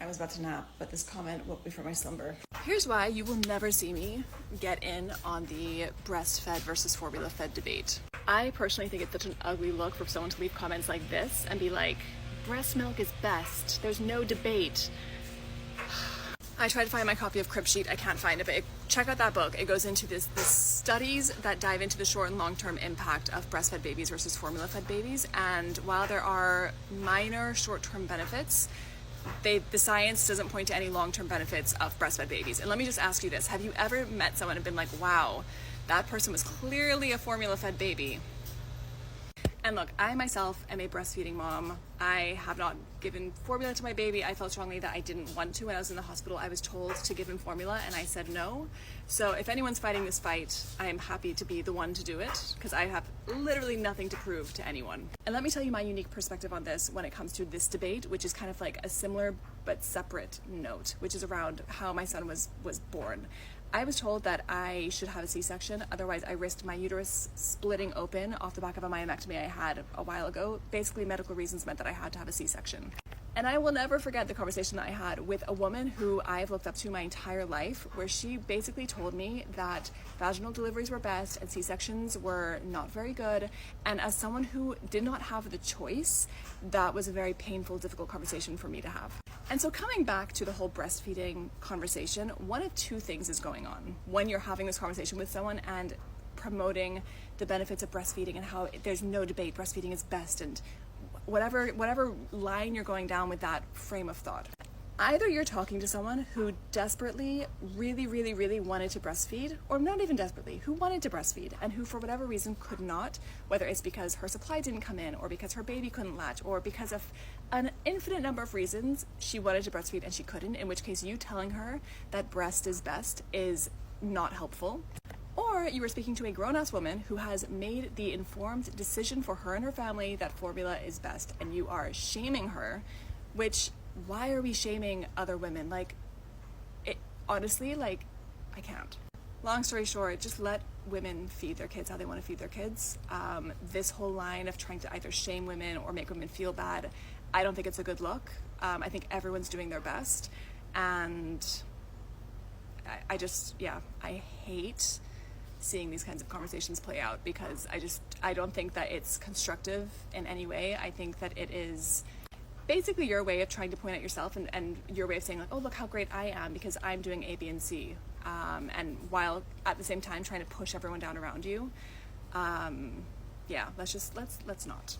I was about to nap, but this comment woke me from my slumber. Here's why you will never see me get in on the breastfed versus formula-fed debate. I personally think it's such an ugly look for someone to leave comments like this and be like, breast milk is best, there's no debate. I tried to find my copy of Crib Sheet, I can't find it, but check out that book. It goes into this studies that dive into the short and long-term impact of breastfed babies versus formula-fed babies, and while there are minor short-term benefits, the science doesn't point to any long-term benefits of breastfed babies. And let me just ask you this. Have you ever met someone and been like, wow, that person was clearly a formula-fed baby? And look, I myself am a breastfeeding mom. I have not given formula to my baby. I felt strongly that I didn't want to. When I was in the hospital, I was told to give him formula and I said no. So if anyone's fighting this fight, I am happy to be the one to do it because I have literally nothing to prove to anyone. And let me tell you my unique perspective on this when it comes to this debate, which is kind of like a similar but separate note, which is around how my son was born. I was told that I should have a C-section, otherwise I risked my uterus splitting open off the back of a myomectomy I had a while ago. Basically, medical reasons meant that I had to have a C-section. And I will never forget the conversation that I had with a woman who I've looked up to my entire life, where she basically told me that vaginal deliveries were best and C-sections were not very good. And as someone who did not have the choice, that was a very painful, difficult conversation for me to have. And so coming back to the whole breastfeeding conversation, one of two things is going on when you're having this conversation with someone and promoting the benefits of breastfeeding and how there's no debate, breastfeeding is best, and whatever line you're going down with that frame of thought. Either you're talking to someone who desperately, really wanted to breastfeed, or not even desperately, who wanted to breastfeed and who for whatever reason could not, whether it's because her supply didn't come in or because her baby couldn't latch or because of an infinite number of reasons she wanted to breastfeed and she couldn't, in which case you telling her that breast is best is not helpful. Or you were speaking to a grown-ass woman who has made the informed decision for her and her family that formula is best, and you are shaming her, which, why are we shaming other women? Like, honestly, I can't. Long story short, just let women feed their kids how they want to feed their kids. This whole line of trying to either shame women or make women feel bad, I don't think it's a good look. I think everyone's doing their best, and I hate seeing these kinds of conversations play out because I don't think that it's constructive in any way. I think that it is basically your way of trying to point at yourself and your way of saying like, oh, look how great I am because I'm doing A, B, and C. And while at the same time trying to push everyone down around you. Let's not.